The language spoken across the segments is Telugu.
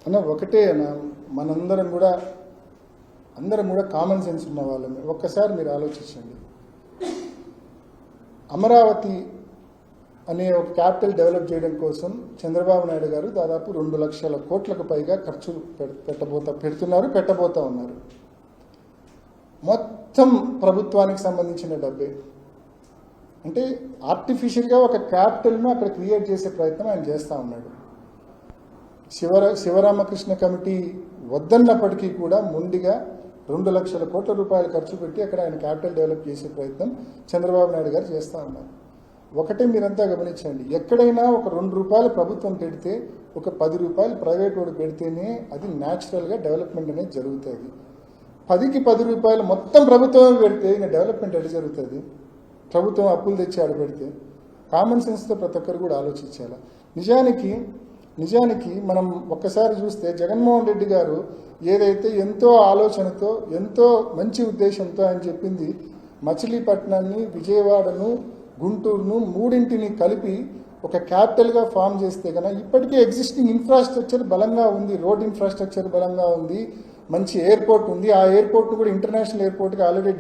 అన్న ఒకటే అన్న, అందరం కూడా కామన్ సెన్స్ ఉన్న వాళ్ళమే. ఒక్కసారి మీరు ఆలోచించండి. అమరావతి అనే ఒక క్యాపిటల్ డెవలప్ చేయడం కోసం చంద్రబాబు నాయుడు గారు దాదాపు 2 లక్షల కోట్లకు పైగా ఖర్చు పెట్టబోతా ఉన్నారు. మొత్తం ప్రభుత్వానికి సంబంధించిన డబ్బే. అంటే ఆర్టిఫిషియల్గా ఒక క్యాపిటల్ను అక్కడ క్రియేట్ చేసే ప్రయత్నం ఆయన చేస్తూ ఉన్నాడు. శివరామకృష్ణ కమిటీ వద్దన్నప్పటికీ కూడా మొండిగా 2 లక్షల కోట్ల రూపాయలు ఖర్చు పెట్టి అక్కడ ఆయన క్యాపిటల్ డెవలప్ చేసే ప్రయత్నం చంద్రబాబు నాయుడు గారు చేస్తూ ఉన్నారు. ఒకటే మీరంతా గమనించండి, ఎక్కడైనా ఒక 2 రూపాయలు ప్రభుత్వం పెడితే ఒక 10 రూపాయలు ప్రైవేట్ వాడు పెడితేనే అది న్యాచురల్గా డెవలప్మెంట్ అనేది జరుగుతుంది. 10కి 10 రూపాయలు మొత్తం ప్రభుత్వం పెడితే ఇంకా డెవలప్మెంట్ ఎట్లా జరుగుతుంది? ప్రభుత్వం అప్పులు తెచ్చి ఆడ పెడితే. కామన్ సెన్స్తో ప్రతి ఒక్కరు కూడా ఆలోచించాలి. నిజానికి మనం ఒక్కసారి చూస్తే జగన్మోహన్ రెడ్డి గారు ఏదైతే ఎంతో ఆలోచనతో ఎంతో మంచి ఉద్దేశంతో ఆయన చెప్పింది మచిలీపట్నాన్ని, విజయవాడను, గుంటూరును మూడింటిని కలిపి ఒక క్యాపిటల్గా ఫామ్ చేస్తే కనుక ఇప్పటికే ఎగ్జిస్టింగ్ ఇన్ఫ్రాస్ట్రక్చర్ బలంగా ఉంది. రోడ్ ఇన్ఫ్రాస్ట్రక్చర్ బలంగా ఉంది, మంచి ఎయిర్పోర్ట్ ఉంది. ఆ ఎయిర్పోర్ట్ను కూడా ఇంటర్నేషనల్ ఎయిర్పోర్ట్గా ఆల్రెడీ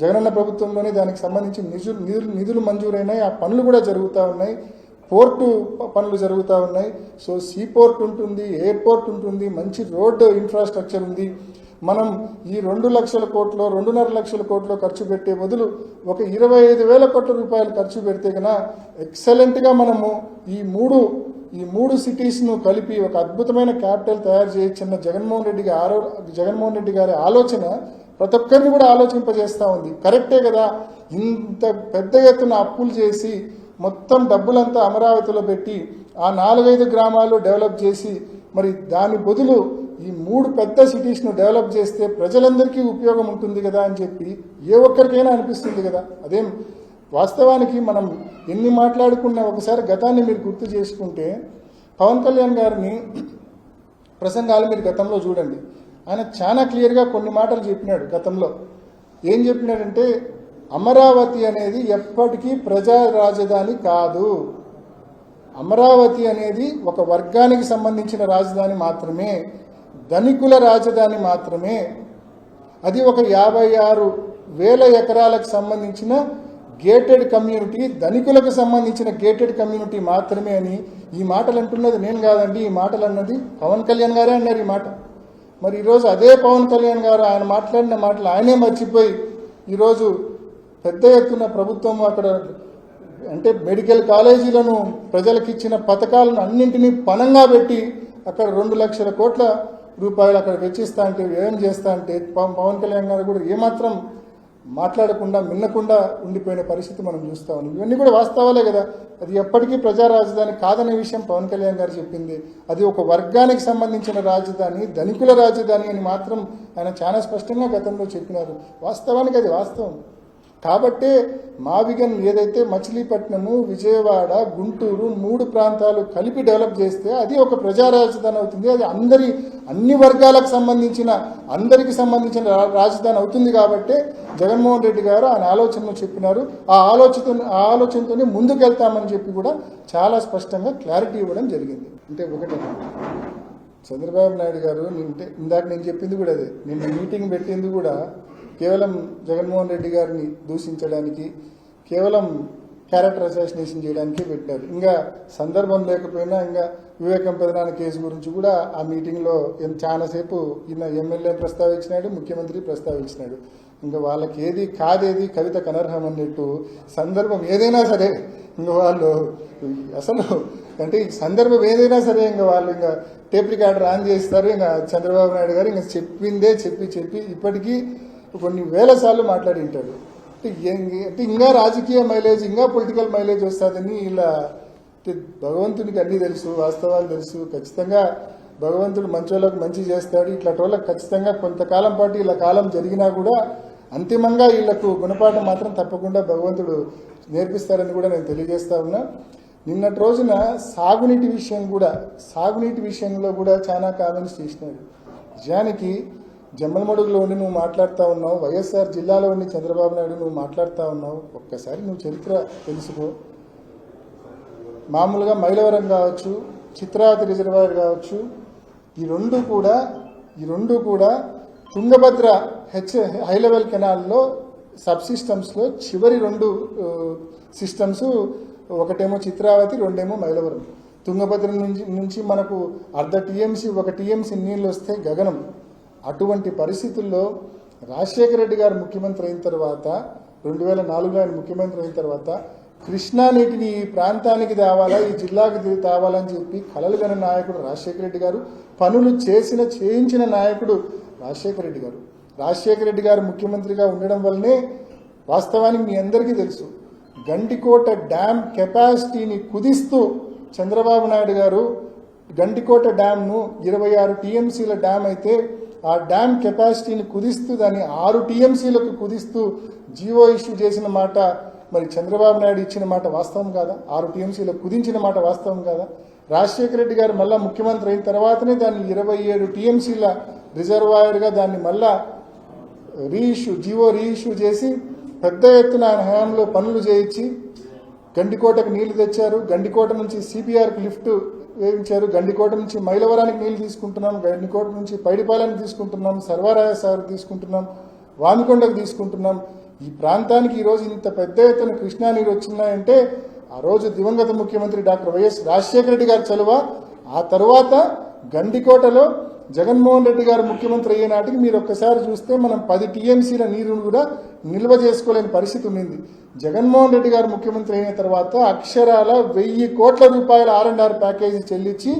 జగనన్న ప్రభుత్వంలోనే దానికి సంబంధించి నిధులు మంజూరైనాయి. ఆ పనులు కూడా జరుగుతూ ఉన్నాయి. పోర్టు పనులు జరుగుతూ ఉన్నాయి. సో సీ పోర్ట్ ఉంటుంది, ఎయిర్పోర్ట్ ఉంటుంది, మంచి రోడ్ ఇన్ఫ్రాస్ట్రక్చర్ ఉంది. మనం ఈ 2 లక్షల కోట్లు 2.5 లక్షల కోట్లు ఖర్చు పెట్టే బదులు ఒక 25,000 కోట్ల రూపాయలు ఖర్చు పెడితే కన్నా ఎక్సలెంట్గా మనము ఈ మూడు సిటీస్ను కలిపి ఒక అద్భుతమైన క్యాపిటల్ తయారు చేయొచ్చన్న జగన్మోహన్ రెడ్డి గారి ఆలోచన ప్రతి ఒక్కరిని కూడా ఆలోచింపజేస్తూ ఉంది. కరెక్టే కదా, ఇంత పెద్ద ఎత్తున అప్పులు చేసి మొత్తం డబ్బులంతా అమరావతిలో పెట్టి ఆ 4-5 గ్రామాలు డెవలప్ చేసి మరి దాని బదులు ఈ 3 పెద్ద సిటీస్ను డెవలప్ చేస్తే ప్రజలందరికీ ఉపయోగం ఉంటుంది కదా అని చెప్పి ఏ ఒక్కరికైనా అనిపిస్తుంది కదా. అదేం వాస్తవానికి మనం ఎన్ని మాట్లాడుకున్నా ఒకసారి గతాన్ని మీరు గుర్తు చేసుకుంటే పవన్ కళ్యాణ్ గారిని ప్రసంగాలు మీరు గతంలో చూడండి. ఆయన చాలా క్లియర్గా కొన్ని మాటలు చెప్పినాడు. గతంలో ఏం చెప్పినాడంటే అమరావతి అనేది ఎప్పటికీ ప్రజా రాజధాని కాదు. అమరావతి అనేది ఒక వర్గానికి సంబంధించిన రాజధాని మాత్రమే, ధనికుల రాజధాని మాత్రమే. అది ఒక 56,000 ఎకరాలకు సంబంధించిన గేటెడ్ కమ్యూనిటీ, ధనికులకు సంబంధించిన గేటెడ్ కమ్యూనిటీ మాత్రమే అని ఈ మాటలు అంటున్నది నేను కాదండి. ఈ మాటలు అన్నది పవన్ కళ్యాణ్ గారే అన్నారు ఈ మాట. మరి ఈరోజు అదే పవన్ కళ్యాణ్ గారు ఆయన మాట్లాడిన మాటలు ఆయనే మర్చిపోయి ఈరోజు పెద్ద ఎత్తున ప్రభుత్వం అక్కడ అంటే మెడికల్ కాలేజీలను ప్రజలకు ఇచ్చిన పథకాలను అన్నింటినీ పణంగా పెట్టి అక్కడ 2 లక్షల కోట్ల రూపాయలు అక్కడ వెచ్చిస్తా అంటే వ్యయం చేస్తా అంటే పవన్ కళ్యాణ్ గారు కూడా ఏమాత్రం మాట్లాడకుండా మిన్నకుండా ఉండిపోయిన పరిస్థితి మనం చూస్తా ఉన్నాం. ఇవన్నీ కూడా వాస్తవాలే కదా. అది ఎప్పటికీ ప్రజా రాజధాని కాదనే విషయం పవన్ కళ్యాణ్ గారు చెప్పింది. అది ఒక వర్గానికి సంబంధించిన రాజధాని, ధనికుల రాజధాని అని మాత్రం ఆయన చాలా స్పష్టంగా గతంలో చెప్పినారు. వాస్తవానికి అది వాస్తవం. కాబట్టే మావిగన్ ఏదైతే మచిలీపట్నము, విజయవాడ, గుంటూరు 3 ప్రాంతాలు కలిపి డెవలప్ చేస్తే అది ఒక ప్రజా రాజధాని అవుతుంది. అది అన్ని వర్గాలకు సంబంధించిన అందరికీ సంబంధించిన రాజధాని అవుతుంది. కాబట్టే జగన్మోహన్ రెడ్డి గారు ఆయన ఆలోచనను చెప్పినారు. ఆ ఆలోచనతోనే ముందుకెళ్తామని చెప్పి కూడా చాలా స్పష్టంగా క్లారిటీ ఇవ్వడం జరిగింది. అంటే ఒకటే చంద్రబాబు నాయుడు గారు ఇందాక నేను చెప్పింది కూడా అదే. నిన్న మీటింగ్ పెట్టింది కూడా కేవలం జగన్మోహన్ రెడ్డి గారిని దూషించడానికి, కేవలం క్యారెక్టర్ అసాసినేషన్ చేయడానికి పెట్టారు. ఇంకా సందర్భం లేకపోయినా ఇంకా వివేకం పెదనాన్న కేసు గురించి కూడా ఆ మీటింగ్లో చాలాసేపు ఈయన ఎమ్మెల్యే ప్రస్తావించినాడు, ముఖ్యమంత్రి ప్రస్తావించినాడు. ఇంకా వాళ్ళకి ఏది కాదేది కవితకు అనర్హం అన్నట్టు సందర్భం ఏదైనా సరే ఇంకా వాళ్ళు అసలు అంటే ఈ సందర్భం ఏదైనా సరే ఇంకా వాళ్ళు ఇంకా టేప్ రికార్డర్ ఆన్ చేస్తారు. ఇంకా చంద్రబాబు నాయుడు గారు ఇంకా చెప్పిందే చెప్పి ఇప్పటికీ కొన్ని వేల సార్లు మాట్లాడి ఉంటాడు. అంటే ఇంకా రాజకీయ మైలేజ్, ఇంకా పొలిటికల్ మైలేజ్ వస్తుందని ఇలా భగవంతునికి అన్నీ తెలుసు, వాస్తవాలు తెలుసు. ఖచ్చితంగా భగవంతుడు మంచోళ్ళకు మంచి చేస్తాడు. ఇట్లాంటి వాళ్ళకి ఖచ్చితంగా కొంతకాలం పాటు ఇలా కాలం జరిగినా కూడా అంతిమంగా వీళ్లకు గుణపాఠం మాత్రం తప్పకుండా భగవంతుడు నేర్పిస్తారని కూడా నేను తెలియజేస్తా ఉన్నా. నిన్నటి రోజున సాగునీటి విషయంలో కూడా చాలా కామెంట్స్ చేసినాడు. నిజానికి జమ్మలమడుగులో ఉండి నువ్వు మాట్లాడుతూ ఉన్నావు, వైఎస్ఆర్ జిల్లాలో ఉండి చంద్రబాబు నాయుడు నువ్వు మాట్లాడుతూ ఉన్నావు. ఒక్కసారి నువ్వు చరిత్ర తెలుసుకో. మామూలుగా మైలవరం కావచ్చు, చిత్రావతి రిజర్వాయర్ కావచ్చు, ఈ రెండు కూడా తుంగభద్ర హై లెవెల్ కెనాల్లో సబ్ సిస్టమ్స్లో చివరి 2 సిస్టమ్స్, ఒకటేమో చిత్రావతి, రెండేమో మైలవరం. తుంగభద్ర నుంచి మనకు అర్ధ టీఎంసీ 1 టీఎంసీ నీళ్ళు వస్తే గగనం. అటువంటి పరిస్థితుల్లో రాజశేఖర రెడ్డి గారు ముఖ్యమంత్రి అయిన తర్వాత 2004లో ఆయన ముఖ్యమంత్రి అయిన తర్వాత కృష్ణా నీటిని ఈ ప్రాంతానికి తేవాలా, ఈ జిల్లాకి తేవాలని చెప్పి కలలుగన నాయకుడు రాజశేఖర రెడ్డి గారు, పనులు చేయించిన నాయకుడు రాజశేఖర రెడ్డి గారు. రాజశేఖర రెడ్డి గారు ముఖ్యమంత్రిగా ఉండడం వల్లనే వాస్తవానికి మీ అందరికీ తెలుసు గండికోట డ్యామ్ కెపాసిటీని కుదిస్తూ చంద్రబాబు నాయుడు గారు గండికోట డ్యామ్ను 26 టీఎంసీల డ్యామ్ అయితే ఆ డ్యామ్ కెపాసిటీని కుదిస్తూ దాన్ని 6 టీఎంసీలకు కుదిస్తూ జీవో ఇష్యూ చేసిన మాట మరి చంద్రబాబు నాయుడు ఇచ్చిన మాట వాస్తవం కాదా? 6 టీఎంసీలకు కుదించిన మాట వాస్తవం కాదా? రాజశేఖర రెడ్డి గారు మళ్ళా ముఖ్యమంత్రి అయిన తర్వాతనే దాన్ని 27 టీఎంసీల రిజర్వాయర్గా దాన్ని మళ్ళా జీవో రీఇష్యూ చేసి పెద్ద ఎత్తున ఆయన హయాంలో పనులు చేయించి గండికోటకు నీళ్లు తెచ్చారు. గండికోట నుంచి సిపిఆర్కి లిఫ్ట్ వేయించారు. గండికోట నుంచి మైలవరానికి నీళ్లు తీసుకుంటున్నాం, గండికోట నుంచి పైడిపాలెనికి తీసుకుంటున్నాం, సర్వారాయ సార్ తీసుకుంటున్నాం, వామికొండకు తీసుకుంటున్నాం. ఈ ప్రాంతానికి ఈరోజు ఇంత పెద్ద ఎత్తున కృష్ణా నీరు వచ్చినాయంటే ఆ రోజు దివంగత ముఖ్యమంత్రి డాక్టర్ వైఎస్ రాజశేఖర రెడ్డి గారి చలువ. ఆ తర్వాత గండికోటలో జగన్మోహన్ రెడ్డి గారు ముఖ్యమంత్రి అయ్యే నాటికి మీరు ఒక్కసారి చూస్తే మనం 10 టీఎంసీల నీరును కూడా నిల్వ చేసుకోలేని పరిస్థితి ఉండింది. జగన్మోహన్ రెడ్డి గారు ముఖ్యమంత్రి అయిన తర్వాత అక్షరాల 1000 కోట్ల రూపాయల R&R ప్యాకేజీ చెల్లించి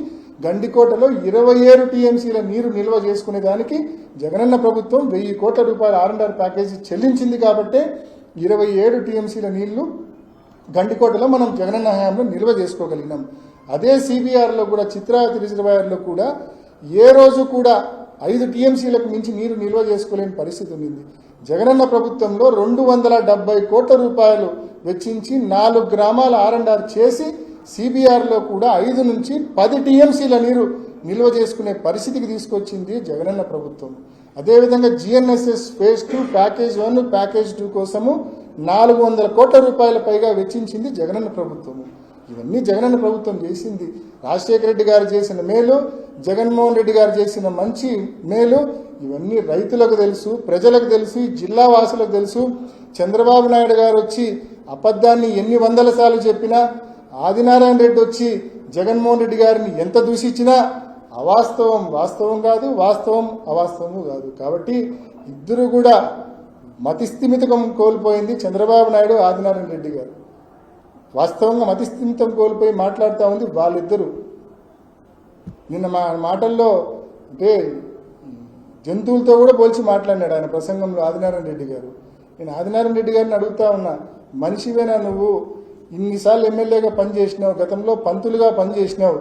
గండికోటలో 27 టీఎంసీల నీరు నిల్వ చేసుకునే దానికి జగనన్న ప్రభుత్వం 1000 కోట్ల రూపాయల R&R ప్యాకేజీ చెల్లించింది కాబట్టే 27 టీఎంసీల నీళ్లు గండికోటలో మనం జగనన్న హయాంలో నిల్వ చేసుకోగలిగినాం. అదే సిబిఆర్లో కూడా చిత్రావతి రిజర్వాయర్లో కూడా ఏ రోజు కూడా 5 టీఎంసీలకు మించి నీరు నిల్వ చేసుకోలేని పరిస్థితి ఉంది. జగనన్న ప్రభుత్వంలో 270 కోట్ల రూపాయలు వెచ్చించి 4 గ్రామాల R&R చేసి సిబిఆర్లో కూడా 5 నుంచి 10 టీఎంసీల నీరు నిల్వ చేసుకునే పరిస్థితికి తీసుకొచ్చింది జగనన్న ప్రభుత్వం. అదేవిధంగా జిఎన్ఎస్ఎస్ ఫేజ్ 2 ప్యాకేజ్ 1 ప్యాకేజ్ 2 కోసము 400 కోట్ల రూపాయల పైగా వెచ్చించింది జగనన్న ప్రభుత్వము. ఇవన్నీ జగనన్న ప్రభుత్వం చేసింది. రాజశేఖర రెడ్డి గారు చేసిన మేలు, జగన్మోహన్ రెడ్డి గారు చేసిన మంచి మేలు ఇవన్నీ రైతులకు తెలుసు, ప్రజలకు తెలుసు, జిల్లా వాసులకు తెలుసు. చంద్రబాబు నాయుడు గారు వచ్చి అబద్ధాన్ని ఎన్ని 100 సార్లు చెప్పినా, ఆదినారాయణ రెడ్డి వచ్చి జగన్మోహన్ రెడ్డి గారిని ఎంత దూషించినా అవాస్తవం వాస్తవం కాదు, వాస్తవం అవాస్తవము కాదు. కాబట్టి ఇద్దరు కూడా మతిస్థిమితం కోల్పోయింది చంద్రబాబు నాయుడు, ఆదినారాయణ రెడ్డి గారు. వాస్తవంగా మతిస్థిమితం కోల్పోయి మాట్లాడుతూ ఉంది వాళ్ళిద్దరూ. నిన్న మా మాటల్లో అంటే జంతువులతో కూడా పోల్చి మాట్లాడినాడు ఆయన ప్రసంగంలో ఆదినారాయణ రెడ్డి గారు. నేను ఆదినారాయణ రెడ్డి గారిని అడుగుతా ఉన్నా, మనిషివేనా నువ్వు? ఇన్నిసార్లు ఎమ్మెల్యేగా పనిచేసినావు, గతంలో పంతులుగా పనిచేసినావు.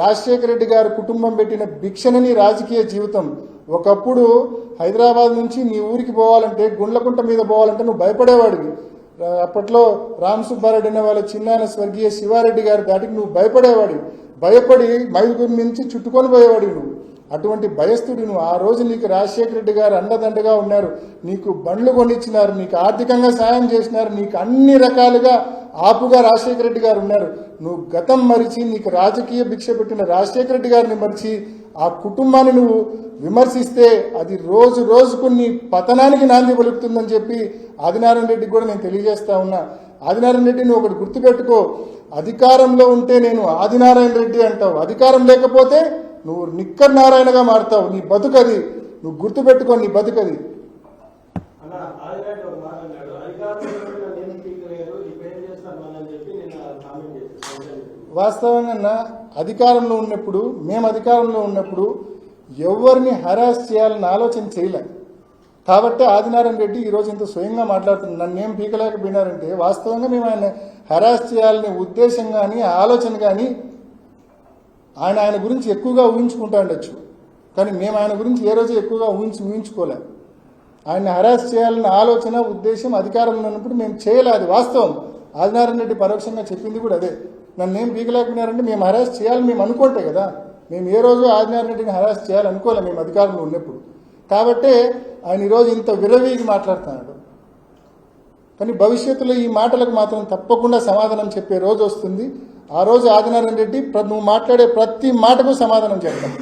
రాజశేఖర రెడ్డి గారు కుటుంబం పెట్టిన భిక్షణని రాజకీయ జీవితం. ఒకప్పుడు హైదరాబాద్ నుంచి నీ ఊరికి పోవాలంటే, గుండ్లకుంట మీద పోవాలంటే నువ్వు భయపడేవాడివి. అప్పట్లో రామ్ సుబ్బారెడ్డి అనే వాళ్ళ చిన్నాయన స్వర్గీయ శివారెడ్డి గారి దాటికి నువ్వు భయపడేవాడివి. భయపడి మైదుగురి నుంచి చుట్టుకొని పోయేవాడివి నువ్వు. అటువంటి భయస్థుడు నువ్వు. ఆ రోజు నీకు రాజశేఖర రెడ్డి గారు అండదండగా ఉన్నారు, నీకు బండ్లు కొనిచ్చినారు, నీకు ఆర్థికంగా సాయం చేసినారు, నీకు అన్ని రకాలుగా ఆపుగా రాజశేఖర రెడ్డి గారు ఉన్నారు. నువ్వు గతం మరిచి, నీకు రాజకీయ భిక్ష పెట్టిన రాజశేఖర రెడ్డి గారిని మరిచి ఆ కుటుంబాన్ని నువ్వు విమర్శిస్తే అది రోజు రోజుకు నీ పతనానికి నాంది పలుకుతుందని చెప్పి ఆదినారాయణ రెడ్డికి కూడా నేను తెలియజేస్తా ఉన్నా. ఆదినారాయణ రెడ్డి నువ్వు ఒకటి గుర్తుపెట్టుకో, అధికారంలో ఉంటే నేను ఆదినారాయణ రెడ్డి అంటావు, అధికారం లేకపోతే నువ్వు నిక్కర్ నారాయణగా మారుతావు. నీ బతుకది, నువ్వు గుర్తుపెట్టుకో, నీ బతుకది. వాస్తవంగా అధికారంలో ఉన్నప్పుడు, మేము అధికారంలో ఉన్నప్పుడు ఎవరిని హరాస్ చేయాలని ఆలోచన చేయలే. కాబట్టి ఆదినారాయణ రెడ్డి ఈరోజు ఇంత స్వయంగా మాట్లాడుతుంది. నన్ను ఏం పీకలేకపోయినారంటే వాస్తవంగా మేము ఆయన హరాస్ చేయాలనే ఉద్దేశం కానీ ఆలోచన కానీ ఆయన గురించి ఎక్కువగా ఊహించుకుంటా ఉండొచ్చు. కానీ మేము ఆయన గురించి ఏ రోజు ఎక్కువగా ఊహించుకోలే. ఆయన హరాస్ చేయాలన్న ఆలోచన ఉద్దేశం అధికారంలో ఉన్నప్పుడు మేము చేయలే. అది వాస్తవం. ఆదినారాయణ రెడ్డి పరోక్షంగా చెప్పింది కూడా అదే. నన్ను ఏం పీకలేకపోయినారంటే మేము హరాస్ చేయాలని మేము అనుకుంటే కదా, మేము ఏ రోజు ఆదినారాయణ రెడ్డిని హరాస్ చేయాలనుకోలే మేము అధికారంలో ఉన్నప్పుడు. కాబట్టే ఆయన ఈరోజు ఇంత విరవీగి మాట్లాడుతున్నాడు. కానీ భవిష్యత్తులో ఈ మాటలకు మాత్రం తప్పకుండా సమాధానం చెప్పే రోజు వస్తుంది. ఆ రోజు ఆదినారాయణ రెడ్డి నువ్వు మాట్లాడే ప్రతి మాటకు సమాధానం చెప్తాం.